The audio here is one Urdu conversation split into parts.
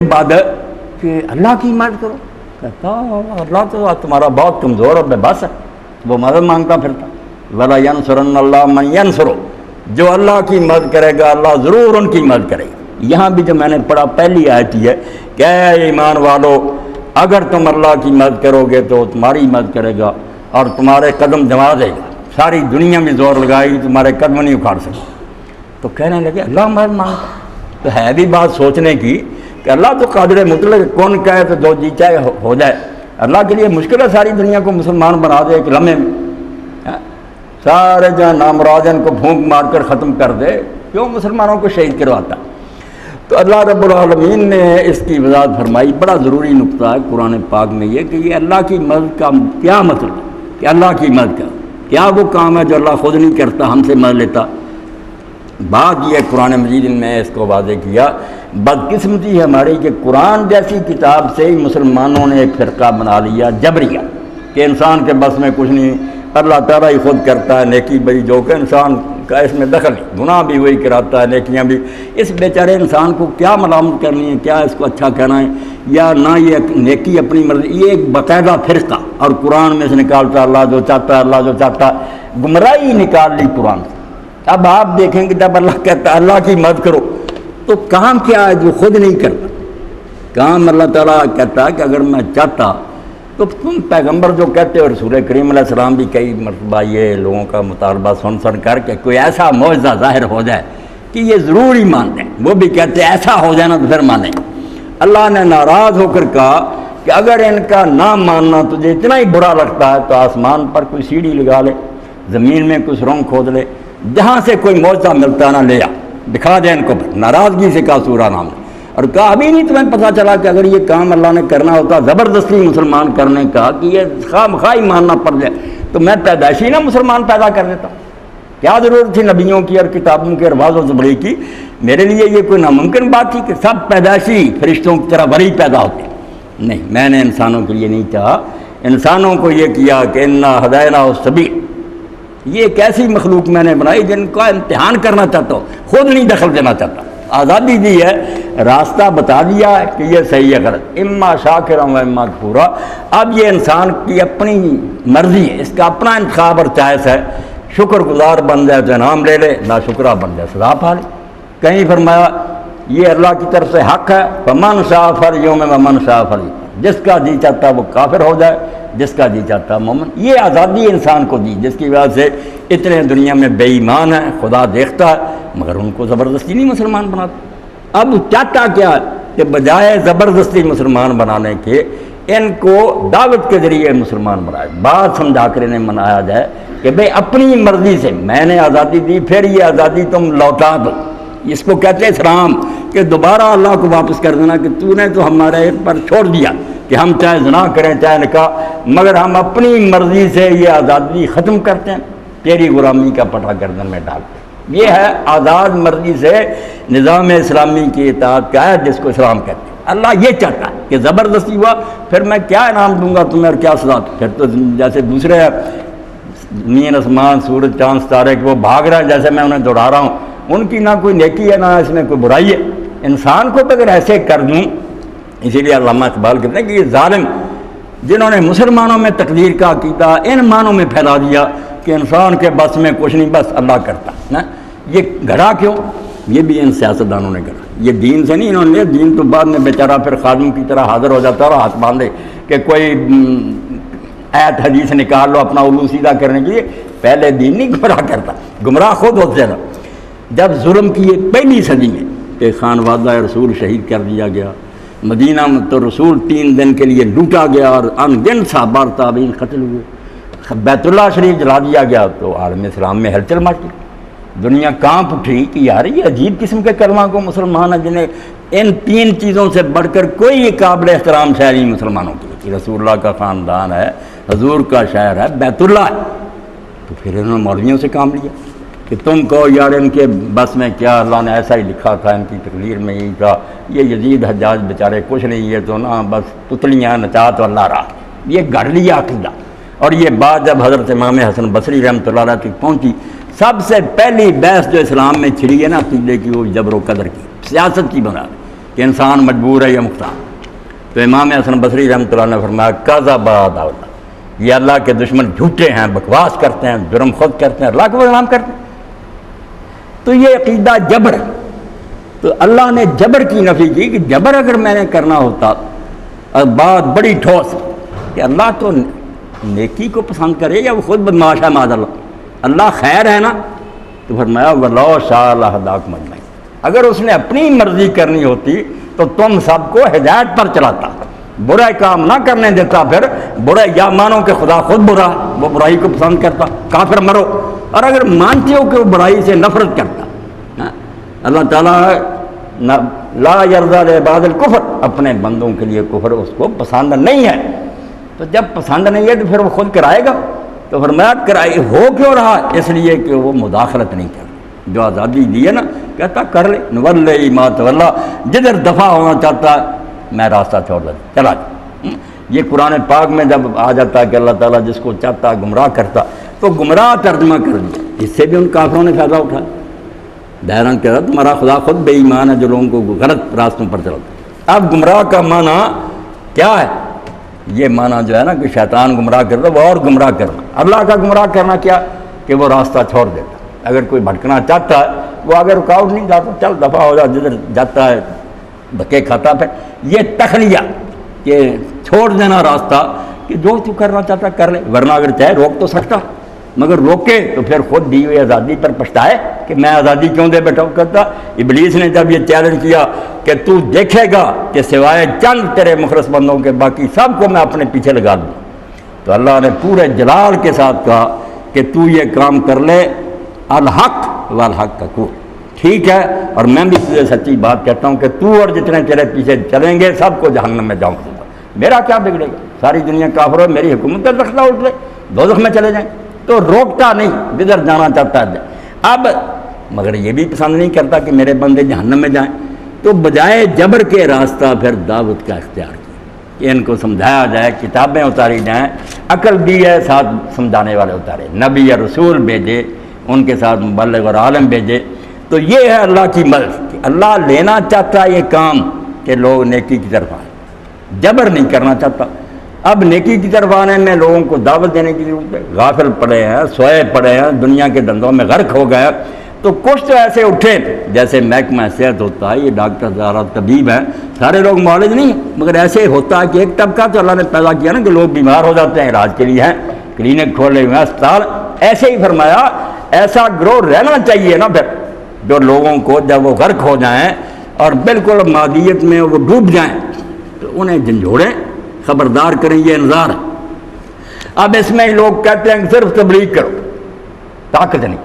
عبادت کہ اللہ کی مدد کرو، کہتا اللہ تو تمہارا بہت کمزور اور بے بس ہے، وہ مدد مانگتا پھرتا۔ وَلَا يَنْصُرَنَّ اللَّهُ مَنْ يَنْصُرُهُ، جو اللہ کی مدد کرے گا اللہ ضرور ان کی مدد کرے گا۔ یہاں بھی جو میں نے پڑھا پہلی آیت ہے کہ اے ایمان والو اگر تم اللہ کی مدد کرو گے تو تمہاری مدد کرے گا اور تمہارے قدم جما دے گا، ساری دنیا میں زور لگائی تمہارے قدم نہیں اکھاڑ سکے۔ تو کہنے لگے اللہ مدد مانگتا، تو ہے بھی بات سوچنے کی کہ اللہ تو قادر مطلق، کون کہے تو جو جی چاہے ہو جائے۔ اللہ کے لیے مشکل ہے ساری دنیا کو مسلمان بنا دے ایک لمحے میں، سارے جہاں نامرادن کو پھونک مار کر ختم کر دے، کیوں مسلمانوں کو شہید کرواتا۔ تو اللہ رب العالمین نے اس کی وضاحت فرمائی۔ بڑا ضروری نقطہ ہے قرآن پاک میں یہ کہ یہ اللہ کی مدد کا کیا مطلب ہے، کہ اللہ کی مدد کا کیا وہ کام ہے جو اللہ خود نہیں کرتا، ہم سے مدد لیتا۔ بات یہ قرآن مجید میں اس کو واضح کیا، بدقسمتی ہے ہماری کہ قرآن جیسی کتاب سے ہی مسلمانوں نے ایک فرقہ بنا لیا جبریہ، کہ انسان کے بس میں کچھ نہیں، اللہ تعالیٰ ہی خود کرتا ہے نیکی بری جو کہ انسان کا اس میں دخل نہیں، گناہ بھی وہی کراتا ہے نیکیاں بھی۔ اس بیچارے انسان کو کیا ملامت کرنی ہے، کیا اس کو اچھا کہنا ہے یا نہ، یہ نیکی اپنی مرضی، یہ ایک باقاعدہ فرقہ، اور قرآن میں سے نکالتا اللہ جو چاہتا ہے، اللہ جو چاہتا ہے، گمراہی نکال لی قرآن سے۔ اب آپ دیکھیں کہ جب اللہ کہتا ہے اللہ کی مدد کرو تو کام کیا ہے جو خود نہیں کرتا؟ کام اللہ تعالیٰ کہتا ہے کہ اگر میں چاہتا تو تم پیغمبر جو کہتے ہو، رسول کریم علیہ السلام بھی کئی مرتبہ یہ لوگوں کا مطالبہ سن کر کے کوئی ایسا معجزہ ظاہر ہو جائے کہ یہ ضرور ہی مانتے ہیں، وہ بھی کہتے ہیں ایسا ہو جائے نا تو پھر مانیں۔ اللہ نے ناراض ہو کر کہا کہ اگر ان کا نہ ماننا تجھے اتنا ہی برا لگتا ہے تو آسمان پر کوئی سیڑھی لگا لے، زمین میں کوئی سرنگ کھود لے، جہاں سے کوئی معجزہ ملتا نہ لے آ، دکھا دے ان کو۔ ناراضگی سے کہا سورہ نام نے، اور کہا ابھی نہیں تمہیں پتہ چلا کہ اگر یہ کام اللہ نے کرنا ہوتا زبردستی مسلمان کرنے کا کہ یہ خواہ مخواہ ماننا پڑ جائے تو میں پیدائشی نہ مسلمان پیدا کر دیتا، کیا ضرورت تھی نبیوں کی اور کتابوں کے رواز و زبری کی؟ میرے لیے یہ کوئی ناممکن بات تھی کہ سب پیدائشی فرشتوں کی طرح ولی پیدا ہوتے؟ نہیں، میں نے انسانوں کے لیے نہیں چاہا، انسانوں کو یہ کیا کہ انا ہدیناہ السبیل، یہ ایک ایسی مخلوق میں نے بنائی جن کا امتحان کرنا چاہتا ہوں، خود نہیں دخل دینا چاہتا، آزادی دی ہے، راستہ بتا دیا ہے کہ یہ صحیح ہے غلط، اما شاکرا و اما کفورا۔ اب یہ انسان کی اپنی مرضی ہے، اس کا اپنا انتخاب اور چوائس ہے، شکر گزار بن جائے تو انعام لے لے، نا شکرہ بن جائے سزا پا لے۔ کہیں فرمایا یہ اللہ کی طرف سے حق ہے، فمن شاء فلیؤمن ومن شاء فلیکفر، جس کا جی چاہتا وہ کافر ہو جائے، جس کا جی چاہتا مومن۔ یہ آزادی انسان کو دی جس کی وجہ سے اتنے دنیا میں بے ایمان ہیں، خدا دیکھتا ہے مگر ان کو زبردستی نہیں مسلمان بناتا۔ اب چاہتا کیا کہ بجائے زبردستی مسلمان بنانے کے ان کو دعوت کے ذریعے مسلمان بنائے، بات سمجھا کر انہیں منایا جائے کہ بھئی اپنی مرضی سے میں نے آزادی دی، پھر یہ آزادی تم لوٹا دو۔ اس کو کہتے ہیں اسلام، کہ دوبارہ اللہ کو واپس کر دینا کہ تو نے تو ہمارے پر چھوڑ دیا کہ ہم چاہے زنا کریں چاہے نکاح، مگر ہم اپنی مرضی سے یہ آزادی ختم کرتے ہیں، تیری غلامی کا پٹا گردن میں ڈالتے ہیں۔ یہ ہے آزاد مرضی سے نظام اسلامی کی اطاعت کا ہے جس کو اسلام کہتے ہیں۔ اللہ یہ چاہتا ہے کہ زبردستی ہوا پھر میں کیا انعام دوں گا تمہیں اور کیا سزا، پھر تو جیسے دوسرے زمین آسمان سورج چاند ستارے کہ وہ بھاگ رہے ہیں جیسے میں انہیں دوڑا رہا ہوں، ان کی نہ کوئی نیکی ہے نہ اس میں کوئی برائی ہے۔ انسان کو اگر ایسے کر دوں، اسی لیے علامہ اقبال کہتے ہیں کہ یہ ظالم جنہوں نے مسلمانوں میں تقدیر کا عقیدہ ان معنوں میں پھیلا دیا کہ انسان کے بس میں کچھ نہیں، بس اللہ کرتا نا، یہ گھڑا کیوں؟ یہ بھی ان سیاستدانوں نے گھڑا، یہ دین سے نہیں، انہوں نے دین تو بعد میں بیچارہ پھر خادم کی طرح حاضر ہو جاتا اور ہاتھ باندھے کہ کوئی آیت حدیث نکال لو اپنا الو سیدھا کرنے کے لیے، پہلے دین نہیں گمراہ کرتا، گمراہ خود ہوتے نا۔ جب ظلم کی یہ پہلی صدی میں کہ خانوادہ رسول شہید کر دیا گیا، مدینہ میں تو رسول 3 دن کے لیے لوٹا گیا اور ان گن صحابہ اور تابعین قتل ہوئے، بیت اللہ شریف جلا دیا گیا تو عالم اسلام میں ہلچل مچ گئی، دنیا کانپ اٹھی کہ یار یہ عجیب قسم کے کلمہ کو مسلمان ہیں جنہیں ان 3 چیزوں سے بڑھ کر کوئی قابل احترام شہر نہیں مسلمانوں کے لیے، رسول اللہ کا خاندان ہے، حضور کا شہر ہے، بیت اللہ ہے۔ تو پھر انہوں نے مولویوں سے کام لیا کہ تم کہو یار ان کے بس میں کیا، اللہ نے ایسا ہی لکھا تھا، ان کی تقریر میں یہی تھا، یہ یزید حجاج بیچارے کچھ نہیں، یہ تو نا بس پتلیاں نچا تو اللہ رہا، یہ گھڑ لیا عقیدہ۔ اور یہ بات جب حضرت امام حسن بصری رحمۃ اللہ علیہ تک پہنچی، سب سے پہلی بحث جو اسلام میں چھڑی ہے نا عقیدے کی، وہ جبر و قدر کی، سیاست کی بنا کہ انسان مجبور ہے یا مختار. تو امام حسن بصری رحمۃ اللہ نے فرمایا کذب داؤد، یہ اللہ کے دشمن جھوٹے ہیں، بکواس کرتے ہیں، جرم خود کرتے ہیں، اللہ کو بدنام کرتے ہیں. تو یہ عقیدہ جبر ہے. تو اللہ نے جبر کی نفی کی کہ جبر اگر میں نے کرنا ہوتا، اور بات بڑی ٹھوس کہ اللہ تو نیکی کو پسند کرے یا وہ خود بدماش ہے معاذ اللہ. اللہ خیر ہے نا. تو فرمایا وَلَوْ شَاءَ لَهَدَاكُمْ أَجْمَعِينَ، اگر اس نے اپنی مرضی کرنی ہوتی تو تم سب کو ہدایت پر چلاتا، برا کام نہ کرنے دیتا. پھر برا یا مانو کہ خدا خود برا، وہ برائی کو پسند کرتا، کافر مرو. اور اگر مانتے ہو کہ وہ برائی سے نفرت کرتا، اللہ تعالیٰ لا یرضیٰ لعباد الکفر، اپنے بندوں کے لیے کفر اس کو پسند نہیں ہے. تو جب پسند نہیں ہے تو پھر وہ خود کرائے گا. تو فرمایا کرائے ہو کیوں رہا؟ اس لیے کہ وہ مداخلت نہیں کر. جو آزادی دی ہے نا، کہتا کر لے، نولی ما تولی، جدھر دفاع ہونا چاہتا ہے میں راستہ چھوڑ دیتا، چلا جا. یہ قرآن پاک میں جب آ جاتا ہے کہ اللہ تعالیٰ جس کو چاہتا گمراہ کرتا، تو گمراہ ترجمہ کر دیا. اس سے بھی ان کافروں نے فائدہ اٹھایا. بہرحال کہہ رہا تمہارا خدا خود بے ایمان ہے جو لوگوں کو غلط راستوں پر چلاتا. اب گمراہ کا معنی کیا ہے؟ یہ معنی جو ہے نا کہ شیطان گمراہ کرتا، وہ اور گمراہ کرنا. اللہ کا گمراہ کرنا کیا کہ وہ راستہ چھوڑ دیتا. اگر کوئی بھٹکنا چاہتا ہے وہ آگے رکاوٹ نہیں جاتا، چل دفعہ ہو جا، جدھر جاتا ہے دھکے کھاتا. پھر یہ تخلیہ کہ چھوڑ دینا راستہ کہ جو تو کرنا چاہتا کر لے، ورنہ اگر چاہے روک تو سکتا، مگر روکے تو پھر خود دی ہوئی آزادی پر پچھتائے کہ میں آزادی کیوں دے بیٹھا ہوں. کہتا ابلیس نے جب یہ چیلنج کیا کہ تو دیکھے گا کہ سوائے چند تیرے مخلص بندوں کے باقی سب کو میں اپنے پیچھے لگا دوں. تو اللہ نے پورے جلال کے ساتھ کہا کہ تو یہ کام کر لے، الحق والحق کو، ٹھیک ہے، اور میں بھی تجھے سچی بات کہتا ہوں کہ تو اور جتنے تیرے پیچھے چلیں گے سب کو جہنم میں جاؤں دوں گا. میرا کیا بگڑے گا؟ ساری دنیا کافر ہو، میری حکومت کا رکھنا اٹھ لے، دوزخ میں چلے جائیں. تو روکتا نہیں، جدھر جانا چاہتا ہے. اب مگر یہ بھی پسند نہیں کرتا کہ میرے بندے جہنم میں جائیں. تو بجائے جبر کے راستہ پھر دعوت کا اختیار کیا کہ ان کو سمجھایا جائے، کتابیں اتاری جائیں، عقل دی ہے، ساتھ سمجھانے والے اتارے، نبی یا رسول بھیجے، ان کے ساتھ مبلغ اور عالم بھیجے. تو یہ ہے اللہ کی مدد کہ اللہ لینا چاہتا ہے یہ کام کہ لوگ نیکی کی طرف آئیں، جبر نہیں کرنا چاہتا. اب نیکی کی طرف آنے میں لوگوں کو دعوت دینے کی ضرورت ہے. غافل پڑے ہیں، سوئے پڑے ہیں، دنیا کے دندوں میں غرق ہو گئے. تو کچھ تو ایسے اٹھے جیسے محکمہ صحت ہوتا ہے، یہ ڈاکٹر زارہ طبیب ہیں، سارے لوگ معالج نہیں ہیں، مگر ایسے ہوتا ہے کہ ایک طبقہ تو اللہ نے پیدا کیا نا کہ لوگ بیمار ہو جاتے ہیں، علاج کے لیے ہیں، کلینک کھولے ہوئے ہیں، اسپتال. ایسے ہی فرمایا ایسا گروہ رہنا چاہیے نا پھر، جو لوگوں کو جب وہ غرق ہو جائیں اور بالکل مادیت میں وہ ڈوب جائیں تو انہیں جھنجھوڑیں، خبردار کریں. یہ انذار ہے. اب اس میں لوگ کہتے ہیں کہ صرف تبلیغ کرو، طاقت نہیں.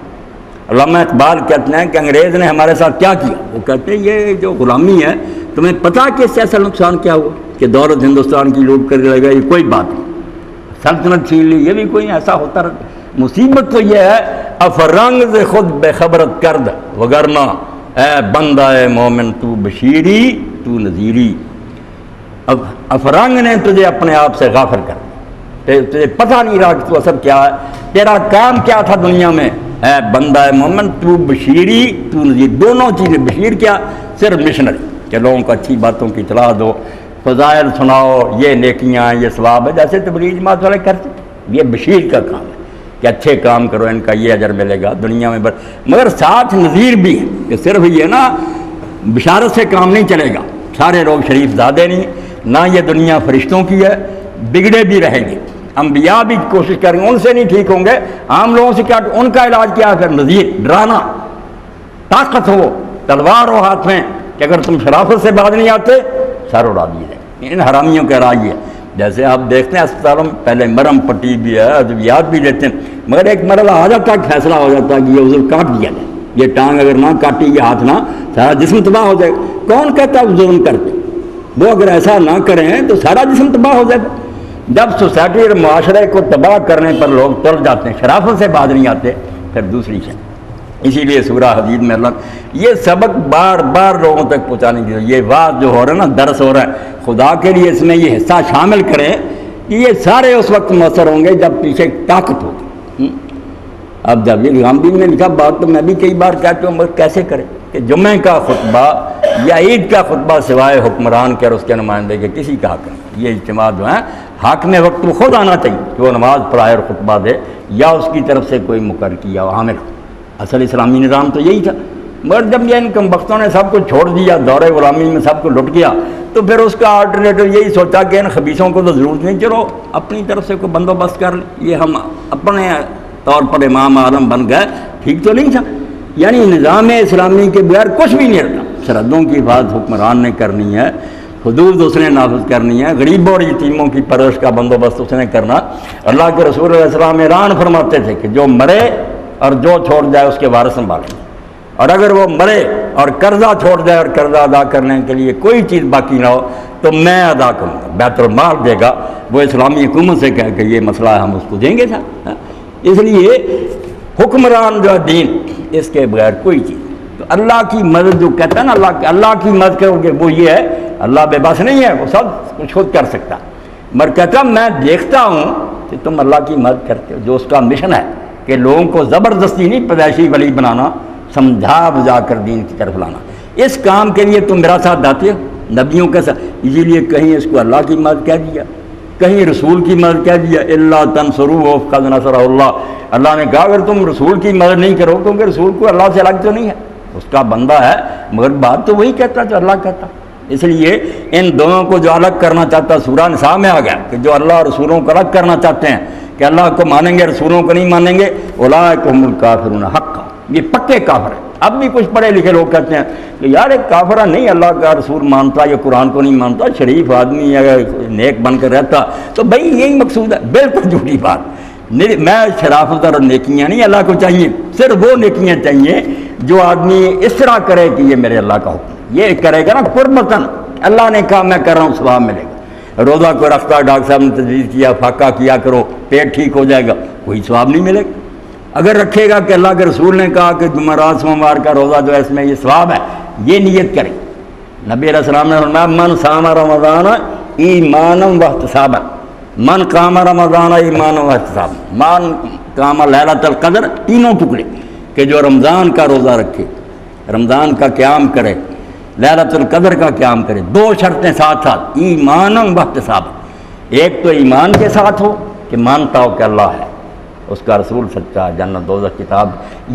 علامہ اقبال کہتے ہیں کہ انگریز نے ہمارے ساتھ کیا کیا. وہ کہتے ہیں یہ جو غلامی ہے، تمہیں پتہ کہ اس سے اصل نقصان کیا ہوا کہ دولت ہندوستان کی لوٹ کر لے گا، یہ کوئی بات نہیں، سلطنت چھین لی، یہ بھی کوئی ایسا ہوتا رہتا. مصیبت تو یہ ہے افرنگ سے خود بے خبرت کرد وگرنہ اے بندہ مومن تو بشیری تو نذیری. اب افرنگ نے تجھے اپنے آپ سے غافل کر دیا، تجھے پتہ نہیں رہا کہ تو اصل کیا ہے، تیرا کام کیا تھا دنیا میں. اے بندہ مومن تو بشیری تو نذیر، دونوں چیزیں. بشیر کیا؟ صرف مشنری کہ لوگوں کو اچھی باتوں کی اطلاع دو، فضائل سناؤ، یہ نیکیاں، یہ ثواب ہے، جیسے تبلیغ جماعت والے کرتے. یہ بشیر کا کام ہے کہ اچھے کام کرو، ان کا یہ اجر ملے گا دنیا میں. مگر ساتھ نذیر بھی ہے کہ صرف یہ نا بشارت سے کام نہیں چلے گا. سارے لوگ شریف زادے نہیں، نہ یہ دنیا فرشتوں کی ہے، بگڑے بھی رہیں گے. انبیاء بھی کوشش کریں گے، ان سے نہیں ٹھیک ہوں گے. عام لوگوں سے کیا، ان کا علاج کیا ہے؟ پھر نذیر، ڈرانا، طاقت ہو، تلوار ہو ہاتھ میں کہ اگر تم شرافت سے باز نہیں آتے سر اڑا دیے جائیں. ان حرامیوں کا علاج ہے. جیسے آپ دیکھتے ہیں اسپتالوں میں پہلے مرہم پٹی بھی ہے، ادویات بھی دیتے ہیں، مگر ایک مرحلہ آ جاتا ہے، فیصلہ ہو جاتا ہے کہ یہ عضو کاٹ دیا جائے، یہ ٹانگ اگر نہ کاٹی، یہ ہاتھ نہ، سارا جسم تباہ ہو جائے گا. کون کہتا ہے وہ ظلم کرتے؟ وہ اگر ایسا نہ کریں تو سارا جسم تباہ ہو جائے گا. جب سوسائٹی اور معاشرے کو تباہ کرنے پر لوگ تل جاتے ہیں، شرافت سے باز نہیں آتے، پھر دوسری شے. اسی لیے سورہ حدید میں اللہ یہ سبق بار بار لوگوں تک پہنچانے کی، یہ بات جو ہو رہا ہے نا، درس ہو رہا ہے، خدا کے لیے اس میں یہ حصہ شامل کریں کہ یہ سارے اس وقت مؤثر ہوں گے جب پیچھے طاقت ہوگی. اب جب یہ غامدین نے لکھا بات تو میں بھی کئی بار کہتا ہوں، مگر کیسے کریں؟ کہ جمعہ کا خطبہ یا عید کا خطبہ سوائے حکمران کے اور اس کے نمائندے کے کسی کا حق نہیں. یہ اجتماع جو ہے حق میں وقت کو خود آنا چاہیے کہ وہ نماز پڑھائے اور خطبہ دے یا اس کی طرف سے کوئی مقرر کیا عامل. اصل اسلامی نظام تو یہی تھا. مگر جب یہ ان کم بختوں نے سب کو چھوڑ دیا، دور غلامی میں سب کو لٹ گیا، تو پھر اس کا آلٹرنیٹو یہی سوچا کہ ان خبیثوں کو تو ضرورت نہیں، چلو اپنی طرف سے کوئی بندوبست کر لیں. یہ ہم اپنے طور پر امام اعظم بن گئے، ٹھیک تو نہیں تھا. یعنی نظام اسلامی کے بغیر کچھ بھی نہیں رہتا. سرحدوں کی حفاظت حکمران نے کرنی ہے، حدود اس نے نافذ کرنی ہے، غریبوں اور یتیموں کی پرورش کا بندوبست اس نے کرنا. اللہ کے رسول علیہ السلام اعلان فرماتے تھے کہ جو مرے اور جو چھوڑ جائے اس کے وارث سنبھالیں، اور اگر وہ مرے اور قرضہ چھوڑ جائے اور قرضہ ادا کرنے کے لیے کوئی چیز باقی نہ ہو تو میں ادا کروں گا. بیت المال دے گا. وہ اسلامی حکومت سے کہہ کہ یہ مسئلہ ہے ہم اس کو دیں گے تھا. اس لیے حکمران جو دین اس کے بغیر کوئی چیز. تو اللہ کی مدد جو کہتا ہے نا اللہ کی مدد کرو گے، وہ یہ ہے اللہ بے بس نہیں ہے، وہ سب کچھ خود کر سکتا. مگر کہتا میں دیکھتا ہوں کہ تم اللہ کی مدد کرتے ہو. جو اس کا مشن ہے کہ لوگوں کو زبردستی نہیں پیدائشی ولی بنانا، سمجھا بجا کر دین کی طرف لانا، اس کام کے لیے تم میرا ساتھ دیتے ہو نبیوں کے ساتھ. اسی لیے کہیں اس کو اللہ کی مدد کہہ دیا، کہیں رسول کی مدد کہہ دیا. اللہ تنصروہ فقد نصرہ اللہ. اللہ نے کہا اگر تم رسول کی مدد نہیں کرو، کیونکہ رسول کو اللہ سے الگ تو نہیں ہے، اس کا بندہ ہے، مگر بات تو وہی کہتا جو اللہ کہتا. اس لیے ان دونوں کو جو الگ کرنا چاہتا سورہ نساء میں آ گیا کہ جو اللہ اور رسولوں کو الگ کرنا چاہتے ہیں کہ اللہ کو مانیں گے رسولوں کو نہیں مانیں گے، اولئک هم الکافرون حقا. یہ پکے کافر ہیں. اب بھی کچھ پڑھے لکھے لوگ کہتے ہیں کہ یار ایک کافر نہیں اللہ کا رسول مانتا یا قرآن کو نہیں مانتا، شریف آدمی اگر نیک بن کر رہتا تو بھائی یہی مقصود ہے. بالکل جھوٹی بات. میں شرافت اور نیکیاں نہیں اللہ کو چاہیے، صرف وہ نیکیاں چاہیے جو آدمی اس طرح کرے کہ یہ میرے اللہ کا حکم. یہ کرے گا نا قربتاً، اللہ نے کہا میں کر رہا ہوں ثواب ملے گا. روزہ کو رکھتا ڈاکٹر صاحب نے تجویز کیا فاقہ کیا کرو پیٹ ٹھیک ہو جائے گا، کوئی ثواب نہیں ملے گا. اگر رکھے گا کہ اللہ کے رسول نے کہا کہ جمعرات سوموار کا روزہ جو ہے اس میں یہ ثواب ہے، یہ نیت کرے. نبی علیہ السلام نے فرمایا من صام رمضان ایمانا واحتسابا، من قام رمضان ایمانا واحتسابا، من قام لیلۃ القدر، تینوں ٹکڑے کہ جو رمضان کا روزہ رکھے، رمضان کا قیام کرے، لیلۃ القدر کا قیام کرے. دو شرطیں ساتھ ساتھ، ایمانا واحتسابا. ایک تو ایمان کے ساتھ ہو کہ مانتا ہو کہ اللہ ہے، اس کا رسول سچا، جنت دوزخ کتاب،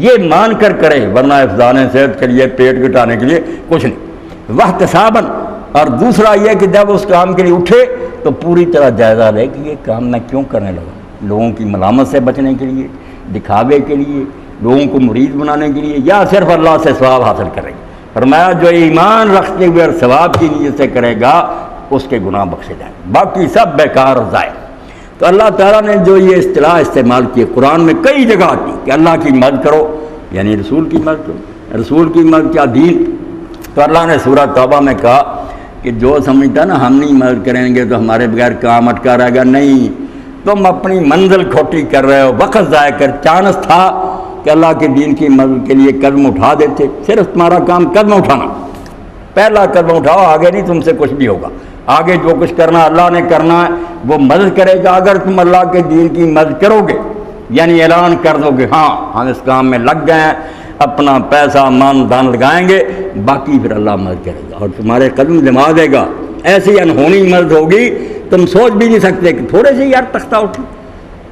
یہ مان کر کرے، ورنہ افزان صحت کے لیے پیٹ گٹانے کے لیے کچھ نہیں. واحتساباً. اور دوسرا یہ کہ جب اس کام کے لیے اٹھے تو پوری طرح جائزہ لے کہ یہ کام میں کیوں کرنے لگا. لوگوں کی ملامت سے بچنے کے لیے، دکھاوے کے لیے، لوگوں کو مرید بنانے کے لیے، یا صرف اللہ سے ثواب حاصل کرے. فرمایا جو ایمان رکھتے ہوئے اور ثواب کی نیت سے کرے گا اس کے گناہ بخشے جائیں، باقی سب بیکار اور ضائع. تو اللہ تعالیٰ نے جو یہ اصطلاح استعمال کی قرآن میں کئی جگہ آتی کہ اللہ کی مدد کرو، یعنی رسول کی مدد کرو. رسول کی مدد کیا دین. تو اللہ نے سورہ توبہ میں کہا کہ جو سمجھتا نا ہم نہیں مدد کریں گے تو ہمارے بغیر کام اٹکا رہے گا، نہیں، تم اپنی منزل کھوٹی کر رہے ہو، وقت ضائع کر. چانس تھا کہ اللہ کے دین کی مدد کے لیے قدم اٹھا دیتے. صرف تمہارا کام قدم اٹھانا، پہلا قدم اٹھاؤ، آگے نہیں تم سے کچھ بھی ہوگا. آگے جو کچھ کرنا اللہ نے کرنا ہے وہ مدد کرے گا. اگر تم اللہ کے دین کی مدد کرو گے، یعنی اعلان کر دو گے ہاں ہم اس کام میں لگ گئے ہیں، اپنا پیسہ مان دان لگائیں گے، باقی پھر اللہ مدد کرے گا اور تمہارے قدم جما دے گا. ایسی انہونی مدد ہوگی تم سوچ بھی نہیں سکتے کہ تھوڑے سے یار تختہ اٹھے.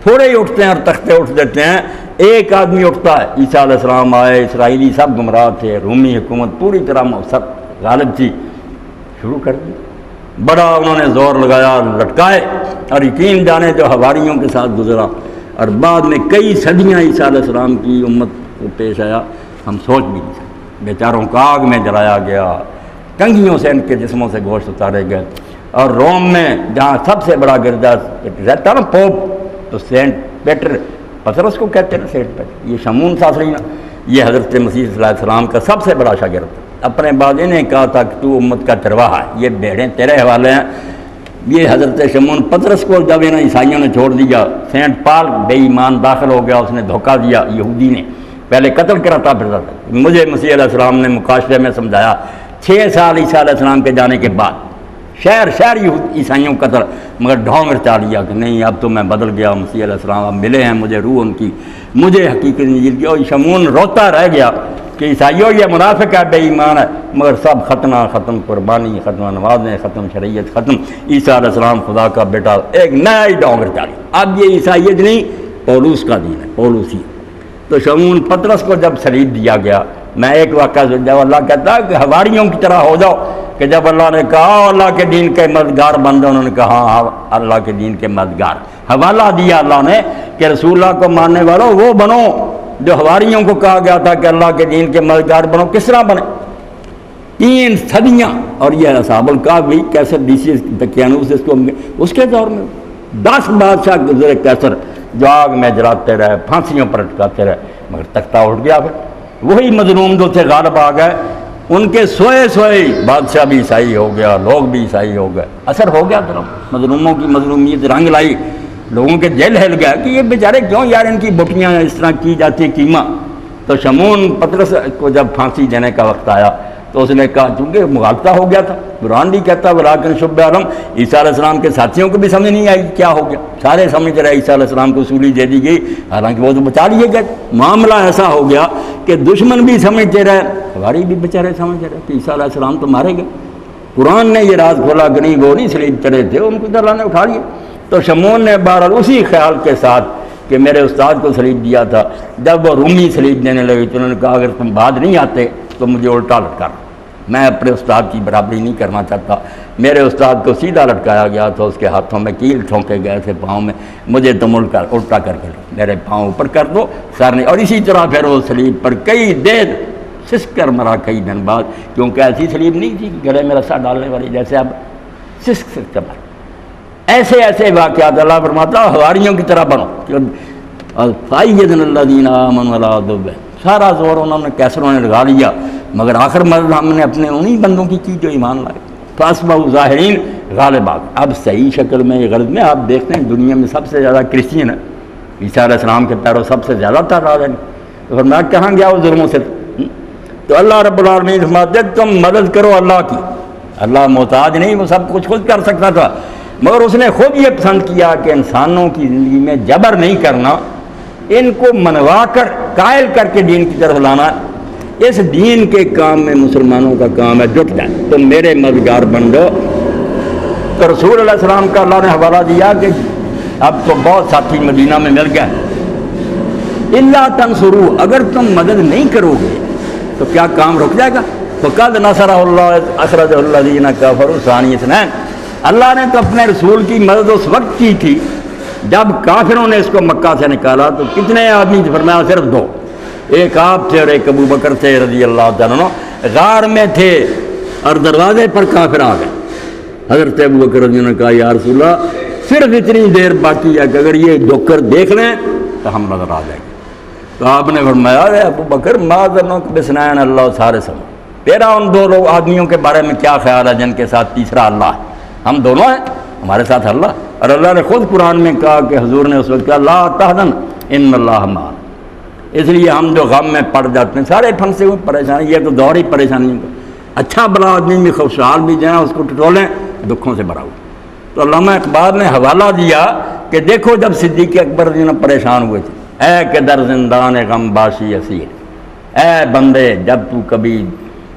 تھوڑے ہی اٹھتے ہیں اور تختے اٹھ دیتے ہیں. ایک آدمی اٹھتا ہے. عیسیٰ علیہ السلام آئے، اسرائیلی سب گمراہ تھے، رومی حکومت پوری طرح سب غالب تھی، شروع کر دی. بڑا انہوں نے زور لگایا، لٹکائے، اور یقین جانے جو حواریوں کے ساتھ گزرا اور بعد میں کئی صدیاں عیسیٰ علیہ السلام کی امت کو پیش آیا، ہم سوچ بھی نہیں سکتے. بیچاروں کو آگ میں جلایا گیا، کنگھیوں سے ان کے جسموں سے گوشت اتارے گئے. اور روم میں جہاں سب سے بڑا گرجا رہتا نا پوپ، تو سینٹ پیٹر پترس کو کہتے ہیں سینٹ پیٹر، یہ شمون ساسرینا، یہ حضرت مسیح صلی اللہ علیہ السلام کا سب سے بڑا شاگرد. اپنے بعد انہیں کہا تھا کہ تو امت کا چرواہا ہے، یہ بھیڑیں تیرے حوالے ہیں. یہ حضرت شمون پترس کو جب انہیں عیسائیوں نے چھوڑ دیا، سینٹ پال بے ایمان داخل ہو گیا، اس نے دھوکہ دیا. یہودی نے پہلے قتل کراتا پھرتا تھا. مجھے مسیح علیہ السلام نے مکاشفے میں سمجھایا 6 سال عیسیٰ علیہ السلام کے جانے کے بعد شہر عیسائیوں کو قتل، مگر ڈھونگ رچا لیا کہ نہیں اب تو میں بدل گیا، مسیح علیہ السلام اب ملے ہیں مجھے، روح ان کی، مجھے حقیقت انجیل کی. اور شمون روتا رہ گیا کہ عیسائیوں یہ منافق ہے، بے ایمان ہے، مگر سب ختنہ ختم، قربانی ختم، نمازیں ختم، شریعت ختم، عیسیٰ علیہ السلام خدا کا بیٹا، ایک نیا ہی ڈونگر چالی۔ اب یہ عیسائیت نہیں، پولوس کا دین ہے، پولوسی۔ تو شمعون پطرس کو جب صلیب دیا گیا، میں ایک واقعہ سے جب اللہ کہتا ہے کہ حواریوں کی طرح ہو جاؤ، کہ جب اللہ نے کہا اللہ کے دین کے مددگار بن جاؤ، انہوں نے کہا ہاں اللہ کے دین کے مددگار۔ حوالہ دیا اللہ نے کہ رسول اللہ کو ماننے والوں وہ بنو جو حواریوں کو کہا گیا تھا کہ اللہ کے دین کے مددگار بنو۔ کس طرح بنے؟ 3 صدیاں، اور یہ اصحاب الکہف بھی کیسر ڈیسیس دقیانوس اس کے دور میں 10 بادشاہ گزرے کیسر، جو آگ میں جلاتے رہے، پھانسیوں پر اٹکاتے رہے، مگر تختہ اٹھ گیا۔ پھر وہی مظلوم جو تھے غالب آ گئے، ان کے سوئے بادشاہ بھی عیسائی ہو گیا، لوگ بھی عیسائی ہو گئے، اثر ہو گیا۔ پھر مظلوموں کی مظلومیت رنگ لائی، لوگوں کے دل ہل گیا کہ یہ بیچارے کیوں یار ان کی بٹیاں اس طرح کی جاتی ہیں قیمہ۔ تو شمعون پطرس کو جب پھانسی دینے کا وقت آیا تو اس نے کہا، چونکہ مغالطہ ہو گیا تھا، قرآن بھی کہتا ولاکن شب عالم، عیسیٰ علیہ السلام کے ساتھیوں کو بھی سمجھ نہیں آئی کیا ہو گیا، سارے سمجھ رہے عیسیٰ علیہ السلام کو سولی دے دی گئی، حالانکہ وہ تو بچا لیے گئے۔ معاملہ ایسا ہو گیا کہ دشمن بھی سمجھتے رہے، ہماری بھی بیچارے سمجھ رہے کہ عیسیٰ علیہ السلام تو مارے گئے۔ قرآن نے یہ راز کھولا کہ نہیں، وہ نہیں صلیب چڑھے تھے، ان کو اللہ نے اٹھا لیا۔ تو شمعون نے بہرحال اسی خیال کے ساتھ کہ میرے استاد کو صلیب دیا تھا، جب وہ رومی صلیب دینے لگے تو انہوں نے کہا اگر تم بعد نہیں آتے تو مجھے الٹا لٹکا، میں اپنے استاد کی برابری نہیں کرنا چاہتا۔ میرے استاد کو سیدھا لٹکایا گیا تھا، اس کے ہاتھوں میں کیل ٹھونکے گئے تھے پاؤں میں، مجھے تم الٹا کر کے میرے پاؤں اوپر کر دو، سر نہیں۔ اور اسی طرح پھر وہ صلیب پر کئی دیر سسک کر مرا، کئی دن بعد، کیونکہ ایسی صلیب نہیں تھی کہ گلے میں رسا ڈالنے والی، جیسے اب سسک کر مرا۔ ایسے واقعات اللہ فرماتا حواریوں کی طرح بنو۔ فَأَيَّدْنَا الَّذِينَ آمَنُوا عَلَىٰ عَدُوِّهِمْ، سارا زور انہوں نے کیسروں نے لگا لیا، مگر آخر مدد ہم نے اپنے انہی بندوں کی جو ایمان لائے۔ فَأَصْبَحُوا ظَاهِرِينَ، غالب آ گئے۔ اب صحیح شکل میں یہ غرض میں آپ دیکھتے ہیں دنیا میں سب سے زیادہ کرسچین ہے، عیسیٰ علیہ السلام کے پیرو سب سے زیادہ تعداد ہے، تو فرمایا کہاں گیا وہ ظلموں سے؟ تو اللہ رب العالمین فرماتے تم مدد کرو اللہ کی۔ اللہ محتاج نہیں، وہ سب کچھ خود کر سکتا تھا، مگر اس نے خود یہ پسند کیا کہ انسانوں کی زندگی میں جبر نہیں کرنا، ان کو منوا کر قائل کر کے دین کی طرف لانا۔ اس دین کے کام میں مسلمانوں کا کام ہے جٹ جائے، تم میرے مددگار بن جاؤ۔ تو رسول علیہ السلام کا اللہ نے حوالہ دیا کہ اب تو بہت ساتھی مدینہ میں مل گئے، الا تنصروا، اگر تم مدد نہیں کرو گے تو کیا کام رک جائے گا؟ فقد نصرہ اللہ اخرجہ الذین کفروا ثانی اثنین، اللہ نے تو اپنے رسول کی مدد اس وقت کی تھی جب کافروں نے اس کو مکہ سے نکالا۔ تو کتنے آدمی تھے؟ فرمایا صرف 2، ایک آپ تھے اور ایک ابو بکر تھے رضی اللہ تعالیٰ عنہ، غار میں تھے اور دروازے پر کافر آ گئے۔ حضرت ابو بکر رضی اللہ نے کہا یا رسول اللہ صرف اتنی دیر باقی ہے کہ اگر یہ ڈھوکر دیکھ لیں تو ہم نظر آ جائیں گے۔ تو آپ نے فرمایا اے ابو بکر ما ظنک بسنین اللہ سارے سم، تیرا ان 2 آدمیوں کے بارے میں کیا خیال ہے جن کے ساتھ تیسرا اللہ ہے؟ ہم دونوں ہیں، ہمارے ساتھ اللہ۔ اور اللہ نے خود قرآن میں کہا کہ حضور نے اس وقت کہا لا تحزن ان اللہ معنا۔ اس لیے ہم جو غم میں پڑ جاتے ہیں، سارے پھنسے ہوئے پریشانی، یہ تو دور ہی پریشانی کا، اچھا بلا آدمی میں خوشحال بھی جائیں، اس کو ٹٹولیں، دکھوں سے بھرا ہوا۔ تو علامہ اقبال نے حوالہ دیا کہ دیکھو جب صدیق اکبر پریشان ہوئے تھے، اے کہ در زندان غم باشی اسیر، اے بندے جب تو کبھی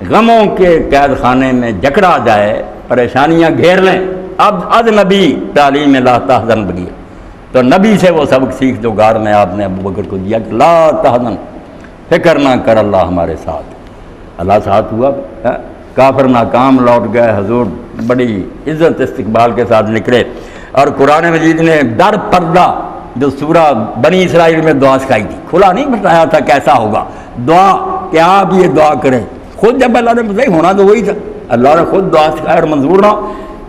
غموں کے قید خانے میں جکڑا جائے، پریشانیاں گھیر لیں، اب از نبی تعلیم لا تحزن بگی۔ تو نبی سے وہ سبق سیکھ جو غار میں آپ نے ابو بکر کو دیا کہ لا تحزن، فکر نہ کر اللہ ہمارے ساتھ۔ اللہ ساتھ ہوا، کافر ناکام لوٹ گئے، حضور بڑی عزت استقبال کے ساتھ نکلے۔ اور قرآن مجید نے در پردہ جو سورہ بنی اسرائیل میں دعا سکھائی تھی، کھلا نہیں بتایا تھا کیسا ہوگا دعا، کہ آپ یہ دعا کریں۔ خود جب اللہ نے بتائی ہونا تو وہی تھا، اللہ نے خود دعا سکھایا اور منظور نہ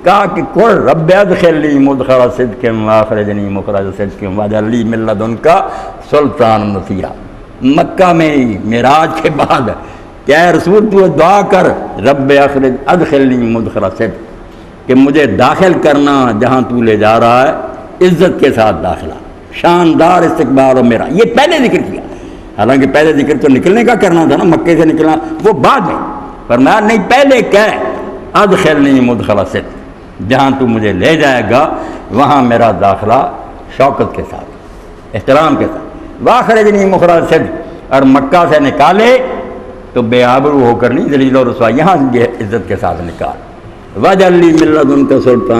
کہا کہ قل رب ادخلنی مدخل صدق واخرجنی مخرج صدق واجعل لی من لدنک سلطانا نصیرا۔ مکہ میں معراج کے بعد کہ اے رسول تو دعا کر رب ادخلنی مدخل صدق، کہ مجھے داخل کرنا جہاں تو لے جا رہا ہے، عزت کے ساتھ داخلہ، شاندار استقبال ہو میرا۔ یہ پہلے ذکر کیا، حالانکہ پہلے ذکر تو نکلنے کا کرنا تھا نا، مکے سے نکلنا وہ بعد میں، فرمایا نہیں پہلے کہہ ادخلنی مدخل صدق، جہاں تو مجھے لے جائے گا وہاں میرا داخلہ شوکت کے ساتھ، احترام کے ساتھ۔ واخرجنی مخرج صدق، اور مکہ سے نکالے تو بے آبرو ہو کر نہیں، ذلیل و رسوا یہاں عزت کے ساتھ نکال۔ وَجَعَلْ لِي مِن لَّدُنْكَ سُلْطَانًا